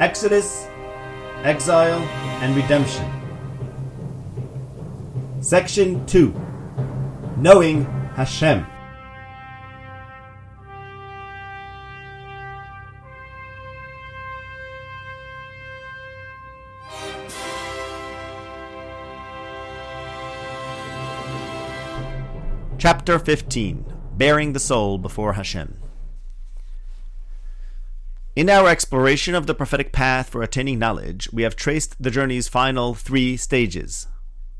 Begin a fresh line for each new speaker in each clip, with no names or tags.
Exodus, Exile and Redemption. Section 2. Knowing Hashem. Chapter 15. Bearing the Soul Before Hashem. In our exploration of the prophetic path for attaining knowledge, we have traced the journey's final 3 stages: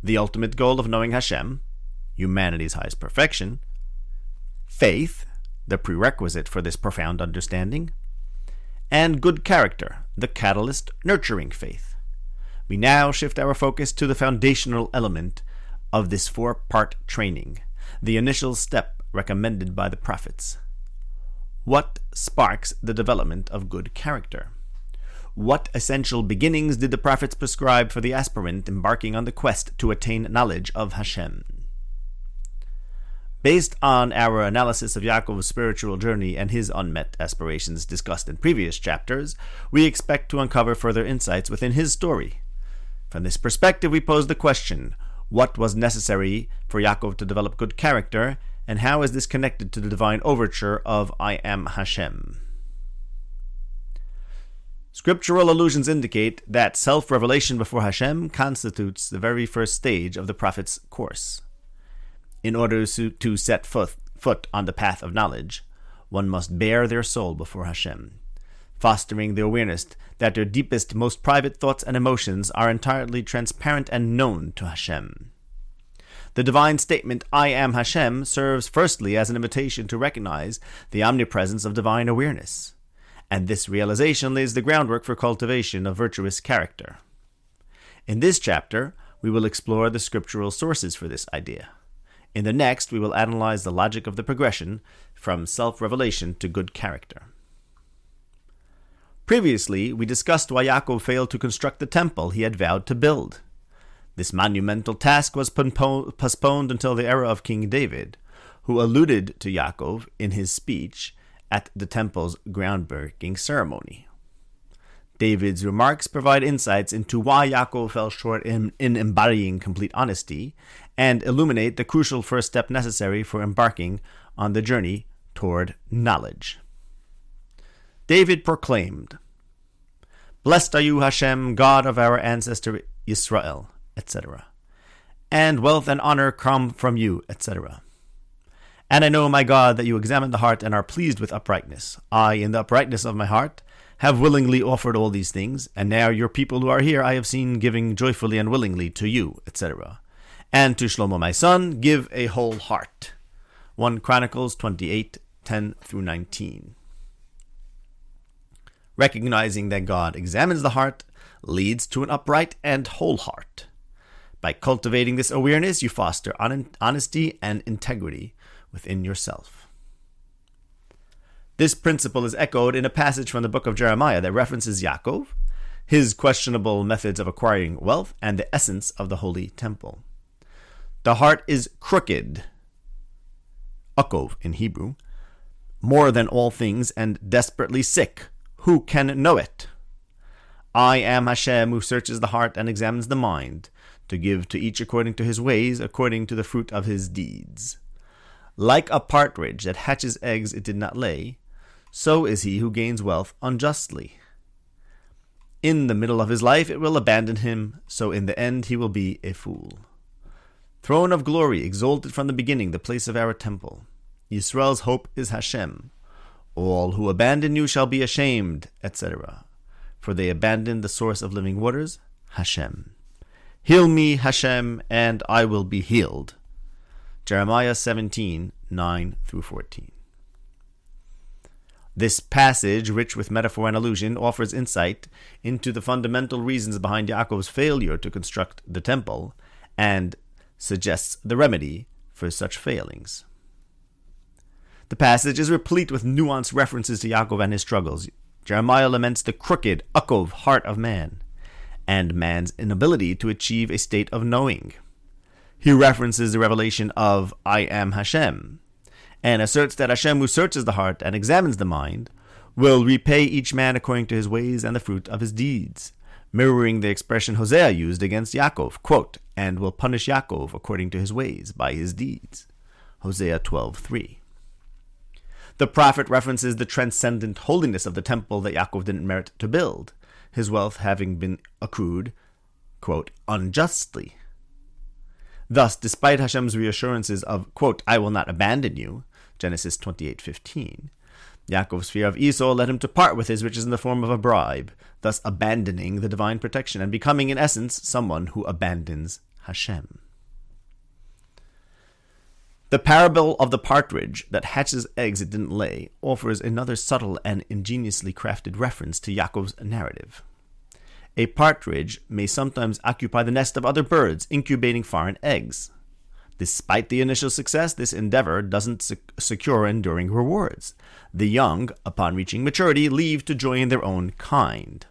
the ultimate goal of knowing Hashem, humanity's highest perfection; faith, the prerequisite for this profound understanding; and good character, the catalyst nurturing faith. We now shift our focus to the foundational element of this 4-part training, the initial step recommended by the prophets. What sparks the development of good character? What essential beginnings did the prophets prescribe for the aspirant embarking on the quest to attain knowledge of Hashem? Based on our analysis of Yaakov's spiritual journey and his unmet aspirations discussed in previous chapters, we expect to uncover further insights within his story. From this perspective, we pose the question: what was necessary for Yaakov to develop good character, and how is this connected to the divine overture of I am Hashem? Scriptural allusions indicate that self-revelation before Hashem constitutes the very first stage of the prophet's course. In order to set foot on the path of knowledge, one must bare their soul before Hashem, fostering the awareness that their deepest, most private thoughts and emotions are entirely transparent and known to Hashem. The divine statement, I am Hashem, serves firstly as an invitation to recognize the omnipresence of divine awareness, and this realization lays the groundwork for cultivation of virtuous character. In this chapter, we will explore the scriptural sources for this idea. In the next, we will analyze the logic of the progression from self-revelation to good character. Previously, we discussed why Yaakov failed to construct the temple he had vowed to build. This monumental task was postponed until the era of King David, who alluded to Yaakov in his speech at the temple's groundbreaking ceremony. David's remarks provide insights into why Yaakov fell short in embodying complete honesty, and illuminate the crucial first step necessary for embarking on the journey toward knowledge. David proclaimed, "Blessed are you, Hashem, God of our ancestor Israel," etc. "And wealth and honor come from you," etc. "And I know, my God, that you examine the heart and are pleased with uprightness. I, in the uprightness of my heart, have willingly offered all these things, and now your people who are here I have seen giving joyfully and willingly to you," etc. "And to Shlomo my son, give a whole heart." 1 Chronicles 28, 10-19. Recognizing that God examines the heart leads to an upright and whole heart. By cultivating this awareness, you foster honesty and integrity within yourself. This principle is echoed in a passage from the book of Jeremiah that references Yaakov, his questionable methods of acquiring wealth, and the essence of the holy temple. The heart is crooked, akov in Hebrew, more than all things, and desperately sick. Who can know it? I am Hashem, who searches the heart and examines the mind, to give to each according to his ways, according to the fruit of his deeds. Like a partridge that hatches eggs it did not lay, so is he who gains wealth unjustly. In the middle of his life it will abandon him, so in the end he will be a fool. Throne of glory, exalted from the beginning, the place of our temple. Yisrael's hope is Hashem. All who abandon you shall be ashamed, etc. For they abandoned the source of living waters, Hashem. Heal me, Hashem, and I will be healed. Jeremiah 17, 9-14. This passage, rich with metaphor and allusion, offers insight into the fundamental reasons behind Yaakov's failure to construct the temple, and suggests the remedy for such failings. The passage is replete with nuanced references to Yaakov and his struggles. Jeremiah laments the crooked, akov heart of man, and man's inability to achieve a state of knowing. He references the revelation of I am Hashem, and asserts that Hashem, who searches the heart and examines the mind, will repay each man according to his ways and the fruit of his deeds, mirroring the expression Hosea used against Yaakov, quote, and will punish Yaakov according to his ways by his deeds, Hosea 12:3. The prophet references the transcendent holiness of the temple that Yaakov didn't merit to build, his wealth having been accrued, quote, unjustly. Thus, despite Hashem's reassurances of, quote, I will not abandon you, Genesis 28:15, Yaakov's fear of Esau led him to part with his riches in the form of a bribe, thus abandoning the divine protection and becoming, in essence, someone who abandons Hashem. The parable of the partridge that hatches eggs it didn't lay offers another subtle and ingeniously crafted reference to Yaakov's narrative. A partridge may sometimes occupy the nest of other birds, incubating foreign eggs. Despite the initial success, this endeavor doesn't secure enduring rewards. The young, upon reaching maturity, leave to join their own kind.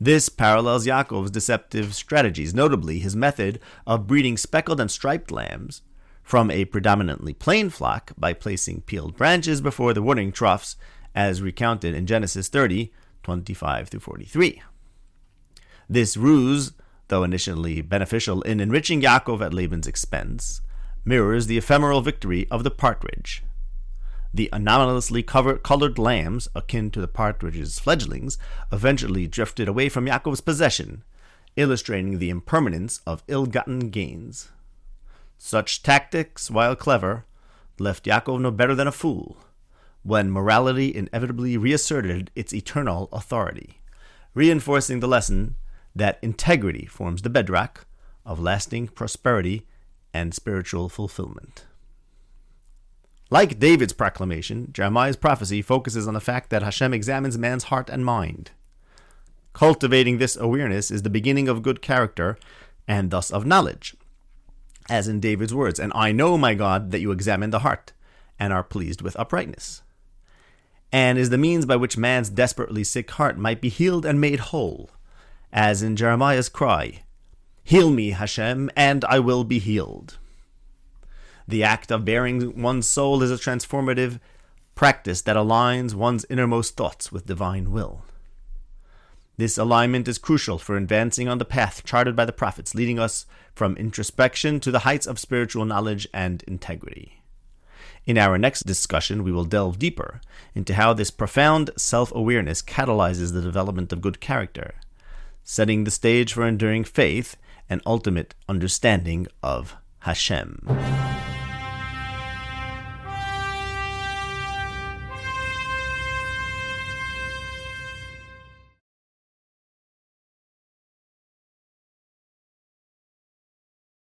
This parallels Yaakov's deceptive strategies, notably his method of breeding speckled and striped lambs from a predominantly plain flock by placing peeled branches before the watering troughs, as recounted in Genesis 30:25-43. This ruse, though initially beneficial in enriching Yaakov at Laban's expense, mirrors the ephemeral victory of the partridge. The anomalously colored lambs, akin to the partridge's fledglings, eventually drifted away from Yaakov's possession, illustrating the impermanence of ill-gotten gains. Such tactics, while clever, left Yaakov no better than a fool, when morality inevitably reasserted its eternal authority, reinforcing the lesson that integrity forms the bedrock of lasting prosperity and spiritual fulfillment. Like David's proclamation, Jeremiah's prophecy focuses on the fact that Hashem examines man's heart and mind. Cultivating this awareness is the beginning of good character and thus of knowledge, as in David's words, and I know, my God, that you examine the heart and are pleased with uprightness, and is the means by which man's desperately sick heart might be healed and made whole, as in Jeremiah's cry, heal me, Hashem, and I will be healed. The act of bearing one's soul is a transformative practice that aligns one's innermost thoughts with divine will. This alignment is crucial for advancing on the path charted by the prophets, leading us from introspection to the heights of spiritual knowledge and integrity. In our next discussion, we will delve deeper into how this profound self-awareness catalyzes the development of good character, setting the stage for enduring faith and ultimate understanding of Hashem.